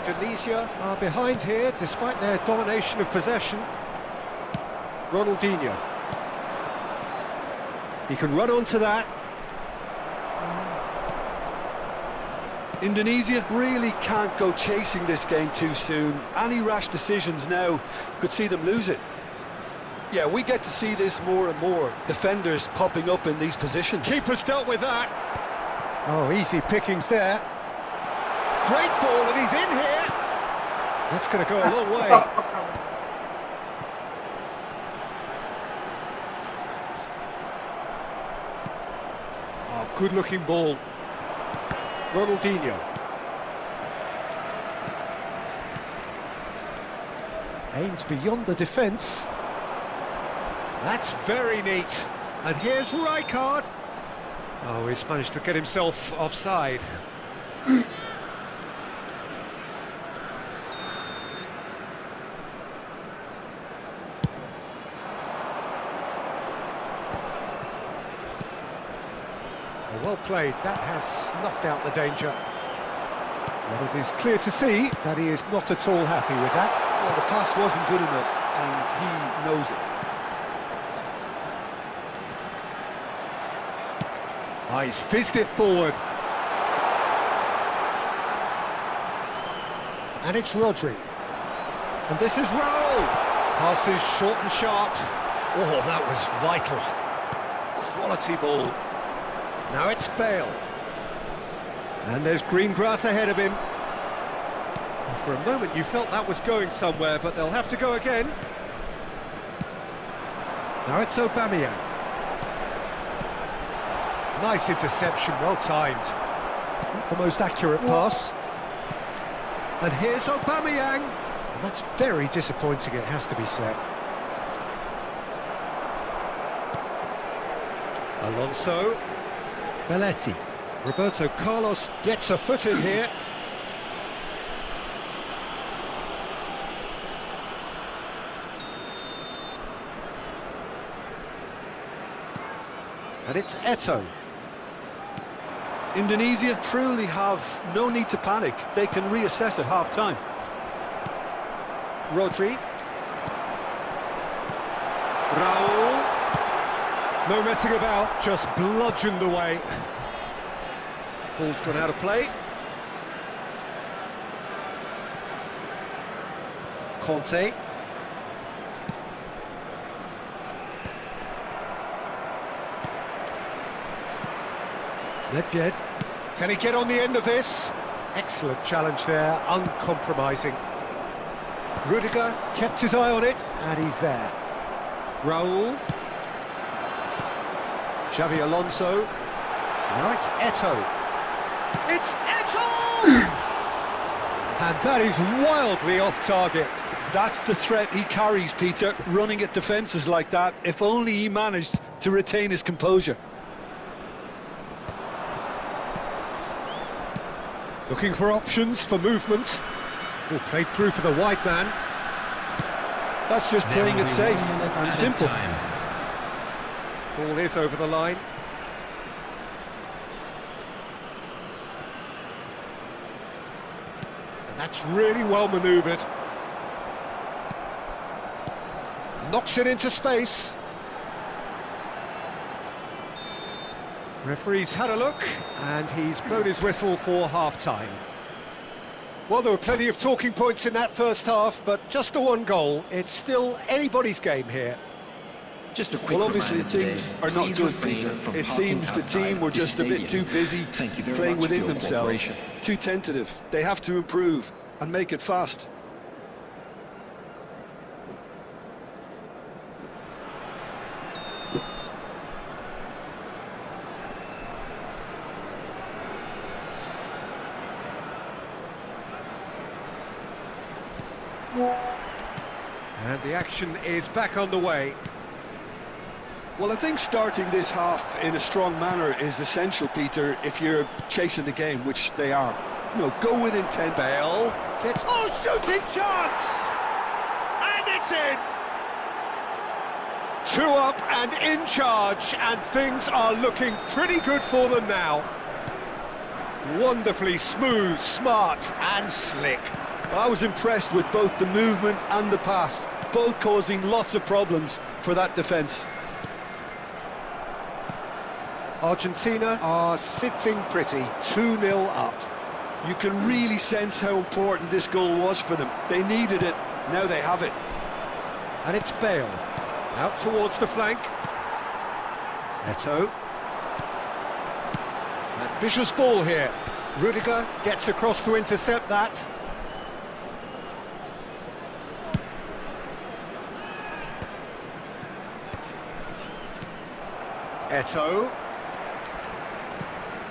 Indonesia are behind here despite their domination of possession. Ronaldinho. He can run onto that. Indonesia really can't go chasing this game too soon. Any rash decisions now could see them lose it. Yeah, we get to see this more and more. Defenders popping up in these positions. Keeper's dealt with that. Oh, easy pickings there. Great ball, and he's in here. That's going to go a long way. Oh, good-looking ball. Ronaldinho. Aims beyond the defence. That's very neat. And here's Rijkaard. Oh, he's managed to get himself offside. Well played, that has snuffed out the danger. Well, it is clear to see that he is not at all happy with that. Well, the pass wasn't good enough, and he knows it. Ah, he's fizzed it forward. And it's Rodri. And this is Raul. Passes short and sharp. Oh, that was vital. Quality ball. Now it's Bale. And there's green grass ahead of him. For a moment you felt that was going somewhere, but they'll have to go again. Now it's Aubameyang. Nice interception, well timed. Not the most accurate pass. And here's Aubameyang. And that's very disappointing, it has to be said. Alonso. Belletti. Roberto Carlos gets a foot in here. And it's Eto'o. Indonesia truly have no need to panic. They can reassess at half-time. Rodri. Raul. No messing about, just bludgeoned away. Ball's gone out of play. Conte. Nedved. Can he get on the end of this? Excellent challenge there, uncompromising. Rudiger kept his eye on it, and he's there. Raul. Xavi Alonso. Now it's Eto'o. It's Eto'o! And that is wildly off target. That's the threat he carries, Peter, running at defences like that. If only he managed to retain his composure. Looking for options for movement. Oh, played through for the wide man. That's just playing it safe and simple. Ball is over the line. And that's really well manoeuvred. Knocks it into space. Referee's had a look, and he's blown his whistle for half-time. Well, there were plenty of talking points in that first half, but just the one goal. It's still anybody's game here. Just a quick well, obviously reminder things today, are not please good, refrain Peter. from It talking seems the outside team were the just a bit too stadium. busy Thank you very playing much for within your themselves, cooperation. too tentative. They have to improve and make it fast. And the action is back underway. Well, I think starting this half in a strong manner is essential, Peter, if you're chasing the game, which they are. You know, go with intent. Bale gets... Oh, shooting chance! And it's in! 2 up and in charge, and things are looking pretty good for them now. Wonderfully smooth, smart and slick. Well, I was impressed with both the movement and the pass, both causing lots of problems for that defence. Argentina are sitting pretty, 2-0 up. You can really sense how important this goal was for them. They needed it, now they have it. And it's Bale, out towards the flank. Eto'o. Ambitious ball here. Rudiger gets across to intercept that. Eto'o.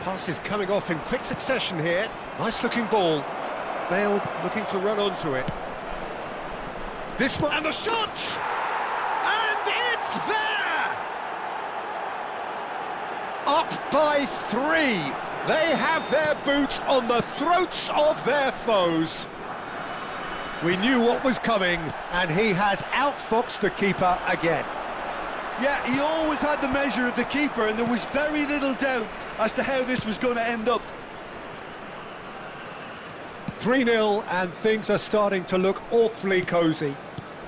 Pass is coming off in quick succession here. Nice looking ball. Bale looking to run onto it. This one, and the shot! And it's there! Up by 3. They have their boot on the throats of their foes. We knew what was coming, and he has outfoxed the keeper again. Yeah, he always had the measure of the keeper, and there was very little doubt as to how this was going to end up. 3-0, and things are starting to look awfully cosy.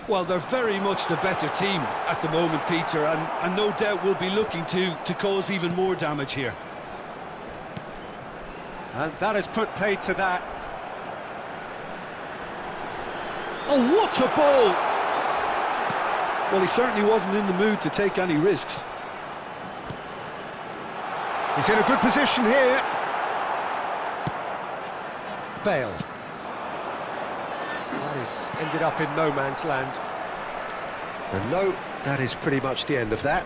Well, they're very much the better team at the moment, Peter, and no doubt will be looking to cause even more damage here. And that has put paid to that. Oh, what a ball! Well, he certainly wasn't in the mood to take any risks. He's in a good position here. Bale. That is ended up in no man's land. And no, that is pretty much the end of that.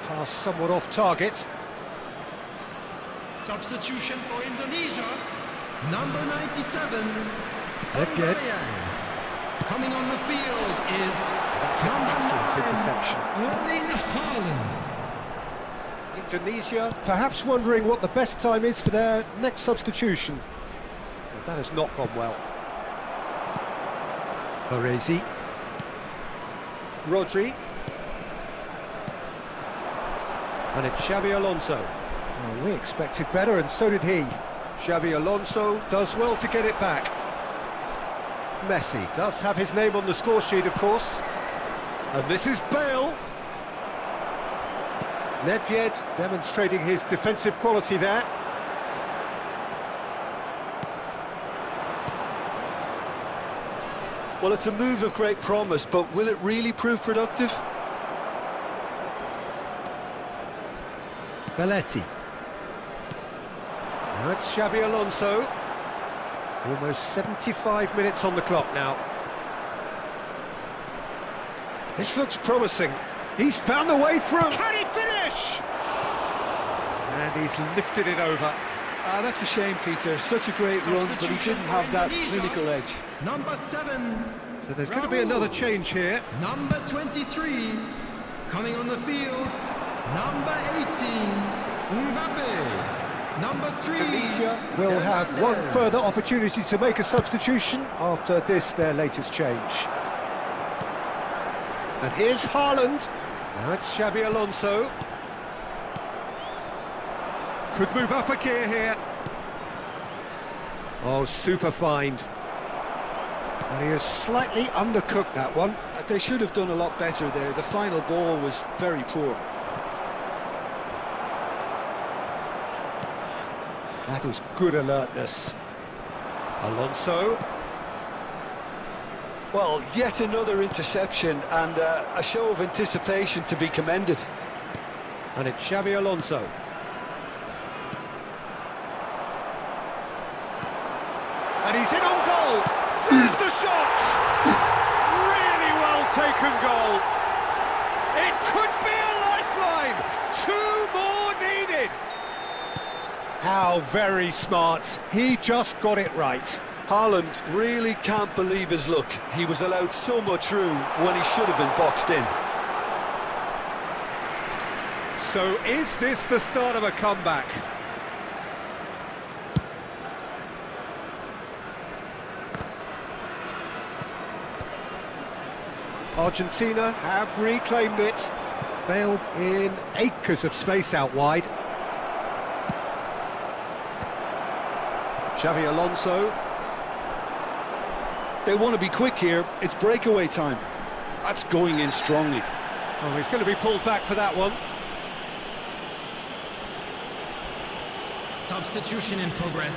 Pass somewhat off target. Substitution for Indonesia. Number 97. Nedved. Aubameyang. Coming on the field is That's an excellent interception. Erling Haaland. Indonesia perhaps wondering what the best time is for their next substitution. Well, that has not gone well. Baresi. Rodri. And it's Xabi Alonso. Well, we expected better, and so did he. Xabi Alonso does well to get it back. Messi does have his name on the score sheet, of course. And this is Bale. Nedved demonstrating his defensive quality there. Well, it's a move of great promise, but will it really prove productive? Belletti. Now it's Xabi Alonso. Almost 75 minutes on the clock now. This looks promising. He's found the way through. Can he finish? And he's lifted it over. That's a shame, Peter. Such a great run, but he didn't have that clinical edge. Number 7. So there's going to be another change here. Number 23. Coming on the field. Number 18. Mbappe. Number 3. Tunisia will have one further opportunity to make a substitution after this, their latest change. And here's Haaland. Now it's Xabi Alonso. Could move up a gear here. Oh, super find. And he has slightly undercooked that one. They should have done a lot better there. The final ball was very poor. That is good alertness. Alonso. Well, yet another interception and a show of anticipation to be commended. And it's Xabi Alonso. And he's in on goal. There's the shot. Really well taken goal. It could be a lifeline. 2 more needed. How very smart. He just got it right. Haaland really can't believe his luck. He was allowed so much room when he should have been boxed in. So is this the start of a comeback? Argentina have reclaimed it. Bale in acres of space out wide. Xabi Alonso. They want to be quick here. It's breakaway time. That's going in strongly. Oh, he's going to be pulled back for that one. Substitution in progress.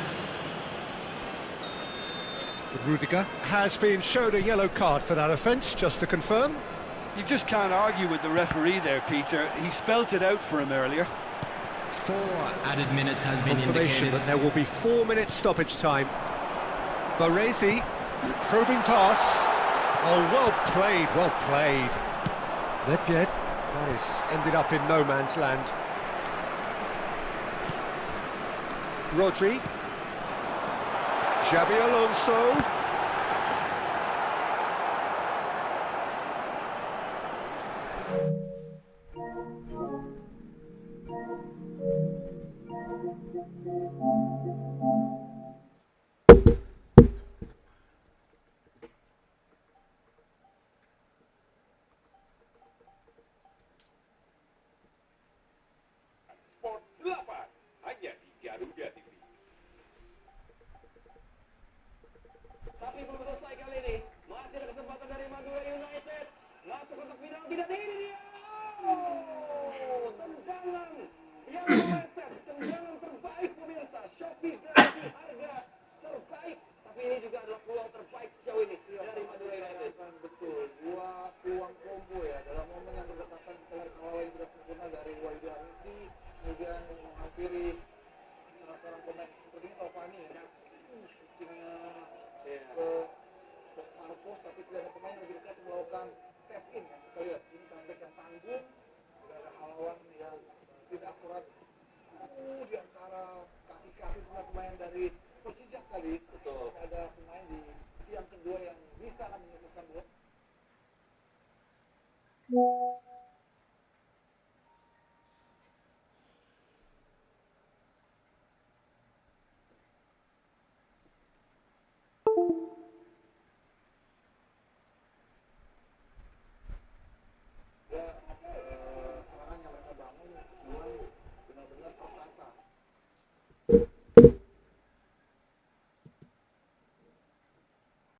Rudiger has been shown a yellow card for that offence, just to confirm. You just can't argue with the referee there, Peter. He spelt it out for him earlier. 4 added minutes has been Confirmation indicated. that there will be 4 minutes stoppage time. Baresi, probing pass. Oh, well played, well played. Nedved, that is ended up in no man's land. Rodri. Xabi Alonso.